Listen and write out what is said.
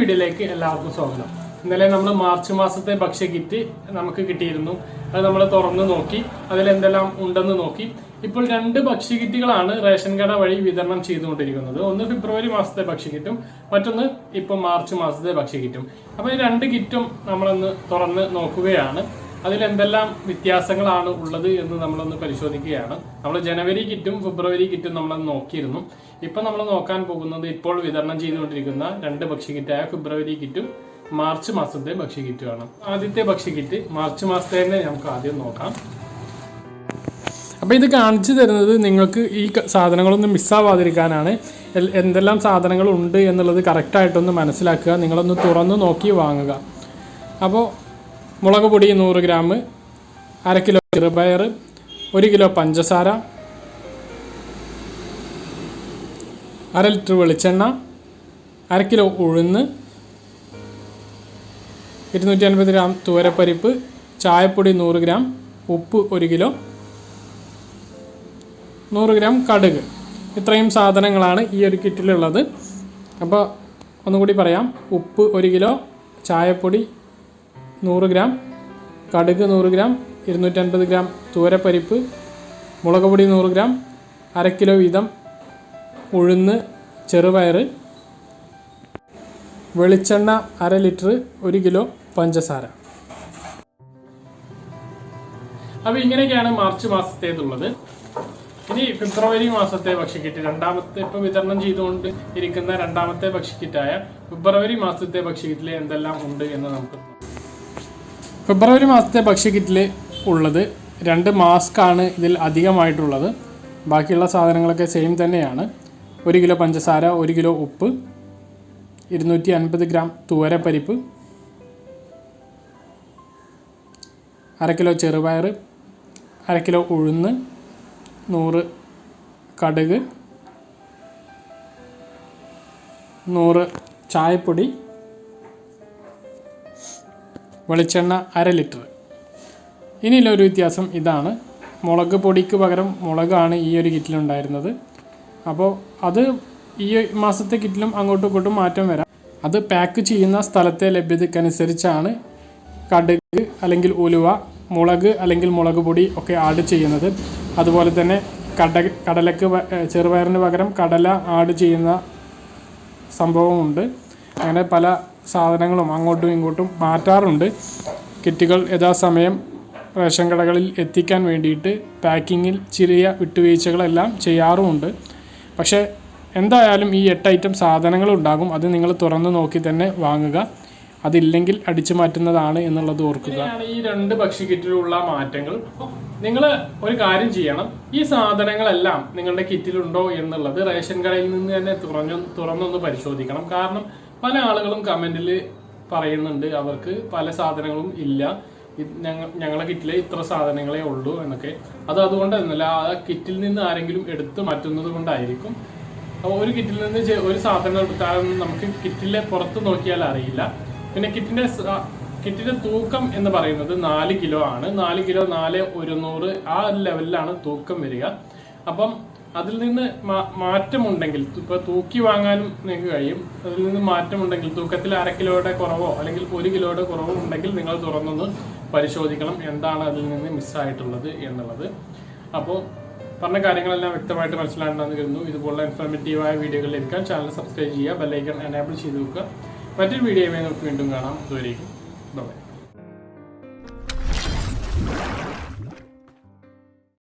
വീഡിയോയിലേക്ക് എല്ലാവർക്കും സ്വാഗതം. ഇന്നലെ നമ്മൾ മാർച്ച് മാസത്തെ ഭക്ഷ്യ കിറ്റ് നമുക്ക് കിട്ടിയിരുന്നു. അത് നമ്മൾ തുറന്ന് നോക്കി, അതിലെന്തെല്ലാം ഉണ്ടെന്ന് നോക്കി. ഇപ്പോൾ 2 ഭക്ഷ്യ കിറ്റുകളാണ് റേഷൻ കട വഴി വിതരണം ചെയ്തുകൊണ്ടിരിക്കുന്നത്. ഒന്ന് ഫെബ്രുവരി മാസത്തെ ഭക്ഷ്യ കിറ്റും, മറ്റൊന്ന് ഇപ്പോൾ മാർച്ച് മാസത്തെ ഭക്ഷ്യ കിറ്റും. അപ്പോൾ ഈ 2 കിറ്റും നമ്മളൊന്ന് തുറന്ന് നോക്കുകയാണ്. അതിലെന്തെല്ലാം വ്യത്യാസങ്ങളാണ് ഉള്ളത് എന്ന് നമ്മളൊന്ന് പരിശോധിക്കുകയാണ്. നമ്മൾ ജനുവരി കിറ്റും ഫെബ്രുവരി കിറ്റും നമ്മളത് നോക്കിയിരുന്നു. ഇപ്പൊ നമ്മൾ നോക്കാൻ പോകുന്നത് ഇപ്പോൾ വിതരണം ചെയ്തുകൊണ്ടിരിക്കുന്ന 2 ഭക്ഷ്യ കിറ്റായ ഫെബ്രുവരി കിറ്റും മാർച്ച് മാസത്തെ ഭക്ഷ്യ കിറ്റുമാണ്. ആദ്യത്തെ ഭക്ഷ്യ കിറ്റ് മാർച്ച് മാസത്തെ തന്നെ നമുക്ക് ആദ്യം നോക്കാം. അപ്പൊ ഇത് കാണിച്ചു തരുന്നത് നിങ്ങൾക്ക് ഈ സാധനങ്ങളൊന്നും മിസ്സാവാതിരിക്കാനാണ്. എന്തെല്ലാം സാധനങ്ങൾ ഉണ്ട് എന്നുള്ളത് കറക്റ്റായിട്ടൊന്ന് മനസ്സിലാക്കുക. നിങ്ങളൊന്ന് തുറന്നു നോക്കി വാങ്ങുക. അപ്പോൾ മുളക് പൊടി 100 ഗ്രാം, 1/2 കിലോ ചെറുപയർ, 1 കിലോ പഞ്ചസാര, 1/2 ലിറ്റർ വെളിച്ചെണ്ണ, 1/2 കിലോ ഉഴുന്ന്, 250 ഗ്രാം തൂരപ്പരിപ്പ്, ചായപ്പൊടി 100 ഗ്രാം, ഉപ്പ് 1 കിലോ, 100 ഗ്രാം കടുക്. ഇത്രയും സാധനങ്ങളാണ് ഈ ഒരു കിറ്റിലുള്ളത്. അപ്പോൾ ഒന്നുകൂടി പറയാം. ഉപ്പ് 1 കിലോ, ചായപ്പൊടി 100 ഗ്രാം, കടുക് 100 ഗ്രാം, 250 ഗ്രാം തൂരപ്പരിപ്പ്, മുളക് പൊടി 100 ഗ്രാം, 1/2 കിലോ വീതം ഉഴുന്ന്, ചെറുപയർ, വെളിച്ചെണ്ണ 1/2 ലിറ്റർ, 1 കിലോ പഞ്ചസാര. അപ്പോൾ ഇങ്ങനെയൊക്കെയാണ് മാർച്ച് മാസത്തേതുള്ളത്. ഇനി ഫെബ്രുവരി മാസത്തെ ഭക്ഷ്യക്കിറ്റ്, രണ്ടാമത്തെ ഇപ്പോൾ വിതരണം ചെയ്തുകൊണ്ട് ഇരിക്കുന്ന 2ാമത്തെ ഭക്ഷ്യക്കിറ്റായ ഫെബ്രുവരി മാസത്തെ ഭക്ഷ്യക്കിറ്റിൽ എന്തെല്ലാം ഉണ്ട് എന്ന് നമുക്ക്. ഫെബ്രുവരി മാസത്തെ ഭക്ഷ്യക്കിറ്റിൽ ഉള്ളത് 2 മാസ്കാണ് ഇതിൽ അധികമായിട്ടുള്ളത്. ബാക്കിയുള്ള സാധനങ്ങളൊക്കെ സെയിം തന്നെയാണ്. 1 കിലോ പഞ്ചസാര, 1 കിലോ ഉപ്പ്, 250 ഗ്രാം തൂവരപ്പരിപ്പ്, 1/2 കിലോ ചെറുപയർ, 1/2 കിലോ ഉഴുന്ന്, 100 കടുക്, 100 ചായപ്പൊടി, വെളിച്ചെണ്ണ 1/2 ലിറ്റർ. ഇനിയുള്ളൊരു വ്യത്യാസം ഇതാണ്. മുളക് പൊടിക്ക് പകരം മുളകാണ് ഈ ഒരു കിറ്റിലുണ്ടായിരുന്നത്. അപ്പോൾ അത് ഈ മാസത്തെ കിറ്റിലും അങ്ങോട്ടും ഇങ്ങോട്ടും മാറ്റം വരാം. അത് പാക്ക് ചെയ്യുന്ന സ്ഥലത്തെ ലഭ്യതയ്ക്കനുസരിച്ചാണ് കടുക് അല്ലെങ്കിൽ ഉലുവ, മുളക് അല്ലെങ്കിൽ മുളക് പൊടി ഒക്കെ ആഡ് ചെയ്യുന്നത്. അതുപോലെ തന്നെ കടലക്ക് ചെറുപയറിന് പകരം കടല ആഡ് ചെയ്യുന്ന സംഭവമുണ്ട്. അങ്ങനെ പല സാധനങ്ങളും അങ്ങോട്ടും ഇങ്ങോട്ടും മാറ്റാറുണ്ട്. കിറ്റുകൾ യഥാസമയം റേഷൻ കടകളിൽ എത്തിക്കാൻ വേണ്ടിയിട്ട് പാക്കിങ്ങിൽ ചെറിയ വിട്ടുവീഴ്ചകളെല്ലാം ചെയ്യാറുമുണ്ട്. പക്ഷേ എന്തായാലും ഈ 8 ഐറ്റം സാധനങ്ങളുണ്ടാകും. അത് നിങ്ങൾ തുറന്നു നോക്കി തന്നെ വാങ്ങുക. അതില്ലെങ്കിൽ അടിച്ചു മാറ്റുന്നതാണ് എന്നുള്ളത് ഓർക്കുക. ഈ 2 ഭക്ഷ്യക്കിറ്റിലുള്ള മാറ്റങ്ങൾ. നിങ്ങൾ ഒരു കാര്യം ചെയ്യണം. ഈ സാധനങ്ങളെല്ലാം നിങ്ങളുടെ കിറ്റിലുണ്ടോ എന്നുള്ളത് റേഷൻ കടയിൽ നിന്ന് തന്നെ തുറന്നൊന്ന് പരിശോധിക്കണം. കാരണം പല ആളുകളും കമന്റിൽ പറയുന്നുണ്ട് അവർക്ക് പല സാധനങ്ങളും ഇല്ല, ഞങ്ങളെ കിറ്റിൽ ഇത്ര സാധനങ്ങളേ ഉള്ളൂ എന്നൊക്കെ. അതുകൊണ്ട് എന്നല്ല, ആ കിറ്റിൽ നിന്ന് ആരെങ്കിലും എടുത്തു മാറ്റുന്നത് കൊണ്ടായിരിക്കും. അപ്പോൾ ഒരു കിറ്റിൽ നിന്ന് ഒരു സാധനം എടുത്താലൊന്നും നമുക്ക് കിറ്റിലെ പുറത്ത് നോക്കിയാൽ അറിയില്ല. പിന്നെ കിറ്റിന്റെ തൂക്കം എന്ന് പറയുന്നത് 4 കിലോ ആണ്. 4 കിലോ 4,100 ആ ലെവലിലാണ് തൂക്കം വരിക. അപ്പം അതിൽ നിന്ന് മാറ്റമുണ്ടെങ്കിൽ, ഇപ്പോൾ തൂക്കി വാങ്ങാനും നിങ്ങൾക്ക് കഴിയും. അതിൽ നിന്ന് മാറ്റമുണ്ടെങ്കിൽ, തൂക്കത്തിൽ 1/2 കിലോയുടെ കുറവോ അല്ലെങ്കിൽ 1 കിലോയുടെ കുറവോ ഉണ്ടെങ്കിൽ നിങ്ങൾ തുറന്നൊന്ന് പരിശോധിക്കണം എന്താണ് അതിൽ നിന്ന് മിസ്സായിട്ടുള്ളത് എന്നുള്ളത്. അപ്പോൾ പറഞ്ഞ കാര്യങ്ങളെല്ലാം വ്യക്തമായിട്ട് മനസ്സിലാണെന്ന് കരുതുന്നു. ഇതുപോലുള്ള ഇൻഫോർമേറ്റീവായ വീഡിയോകൾ ലഭിക്കാൻ ചാനൽ സബ്സ്ക്രൈബ് ചെയ്യുക, ബെല്ലൈക്കൺ എനേബിൾ ചെയ്ത് വെക്കുക. മറ്റൊരു വീഡിയോയുമായി നമുക്ക് വീണ്ടും കാണാം. ഇതുവരേക്കും ബൈ.